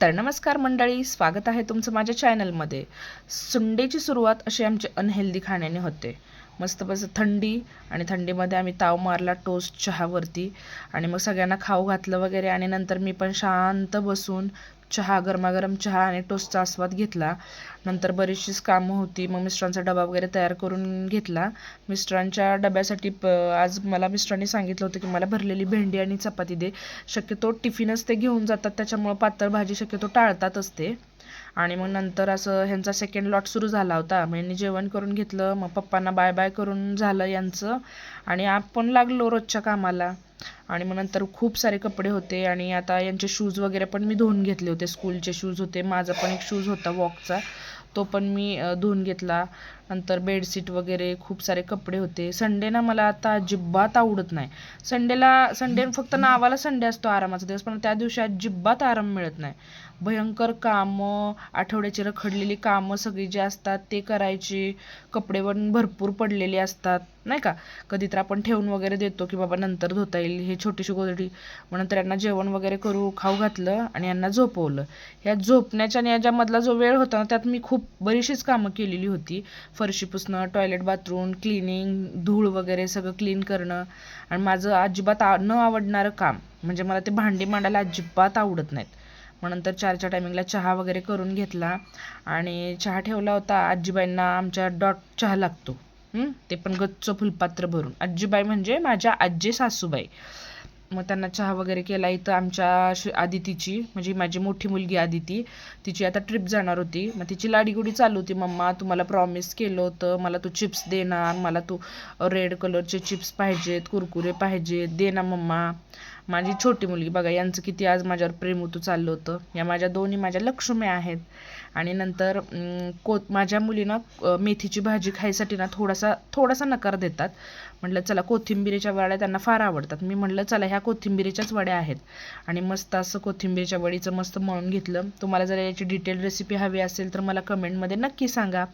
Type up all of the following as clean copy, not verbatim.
तर नमस्कार मंडळी, स्वागत आहे तुमचं माझ्या चॅनलमध्ये. संडेची सुरुवात अशी आमची अनहेल्दी खाण्याने होते. मस्तपैकी थंडी आणि थंडीमध्ये आम्ही ताव मारला टोस्ट चहावरती आणि मग सगळ्यांना खाऊ घातलं वगैरे आणि नंतर मी पण शांत बसून चहा, गरमागरम चहा आणि टोस्टचा आस्वाद घेतला. नंतर बरीचशीच कामं होती, मग मिस्टरांचा डबा वगैरे तयार करून घेतला. मिस्टरांच्या डब्यासाठी आज मला मिस्टरांनी सांगितलं होतं की मला भरलेली भेंडी आणि चपाती दे. शक्यतो टिफिनच ते घेऊन जातात, त्याच्यामुळं पातळ भाजी शक्यतो टाळतातच ते. आणि मग नंतर असं ह्यांचा सेकंड लॉट सुरू झाला होता. मग यांनी जेवण करून घेतलं, मग पप्पांना बाय बाय करून झालं यांचं आणि आपण लागलो रोजच्या कामाला. आणि मग नंतर खूप सारे कपडे होते आणि आता यांचे शूज वगैरे पण मी धुवून घेतले होते. स्कूलचे शूज होते, माझा पण एक शूज होता वॉकचा, तो पण मी धुवून घेतला. नंतर बेडशीट वगैरे खूप सारे कपडे होते. संडे ना मला आता अजिबात आवडत नाही. संडे फक्त नावाला संडे असतो आरामाचा दिवस, पण त्या दिवशी अजिबात आराम मिळत नाही. भयंकर कामं, आठवड्याची रखडलेली कामं सगळी जी असतात ते करायची. कपडे पण भरपूर पडलेले असतात नाही का. कधी तर आपण ठेवून वगैरे देतो की बाबा नंतर धुता येईल, हे छोटीशी गोधडी. मग नंतर यांना जेवण वगैरे करू खाऊ घातलं आणि यांना झोपवलं. ह्या झोपण्याच्या आणि याच्यामधला जो वेळ होता ना, त्यात मी खूप बरीचशीच कामं केलेली होती. फरशी पुसणं, टॉयलेट बाथरूम क्लिनिंग, धूळ वगैरे सगळं क्लीन करणं. आणि माझं अजिबात न आवडणारं काम म्हणजे मला ते भांडी मांडायला अजिबात आवडत नाहीत. मग नंतर 4च्या टायमिंगला चहा वगैरे करून घेतला आणि चहा ठेवला होता. आजीबाईंना आमच्या डॉट चहा लागतो, ते पण गच्च फुलपात्र भरून. आजीबाई म्हणजे माझ्या आजी सासूबाई. मग त्यांना चहा वगैरे केला. इथं आमच्या आदितीची म्हणजे माझी मोठी मुलगी आदिती, तिची आता ट्रिप जाणार होती. मग तिची लाडीगुडी चालू होती, मम्मा तू मला प्रॉमिस केलं होतं, मला तू चिप्स देणार, मला तू रेड कलरचे चिप्स पाहिजेत, कुरकुरे पाहिजेत, दे ना मम्मा. माझी छोटी मुलगी बघा, यांचं किती आज माझ्यावर प्रेम होतं चाललं होतं. या माझ्या दोन्ही माझ्या लक्ष्मी आहेत. आणि नंतर माझ्या मुलीनं मेथीची भाजी खायसाठी ना थोडासा नकार देतात. म्हटलं चला कोथिंबिरीच्या वड्या त्यांना फार आवडतात. मी म्हटलं चला ह्या कोथिंबिरीच्याच वड्या आहेत आणि मस्त असं कोथिंबिरीच्या वडीचं मस्त मळून घेतलं. तुम्हाला जर याची डिटेल रेसिपी हवी असेल तर मला कमेंटमध्ये नक्की सांगा.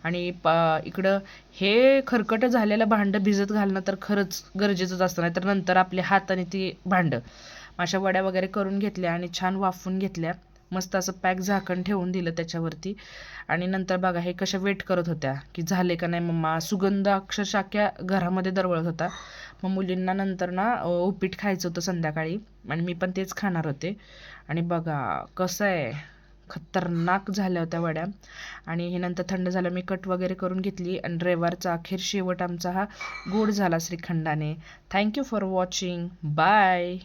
आणि इकडं हे खरकटं झालेलं भांडं भिजत घालणं तर खरंच गरजेचंच असतं, नाही तर नंतर आपले हात आणि ती भांडं. अशा वड्या वगैरे करून घेतल्या आणि छान वाफवून घेतल्या. मस्त असं पॅक झाकण ठेवून दिलं त्याच्यावरती. आणि नंतर बघा हे कशा वेट करत होत्या की झाले का नाही मम्मा. सुगंध अक्षरशः घरामध्ये दरवळत होता. मग मुलींना नंतर ना उपीट खायचं होतं संध्याकाळी आणि मी पण तेच खाणार होते. आणि बघा कसं आहे, खतरनाक झाल्या होत्या वड्या. आणि हे नंतर थंड झालं, मी कट वगैरे करून घेतली आणि रविवारचा अखेर शेवट आमचा हा गोड झाला श्रीखंडाने. Thank you for watching. बाय.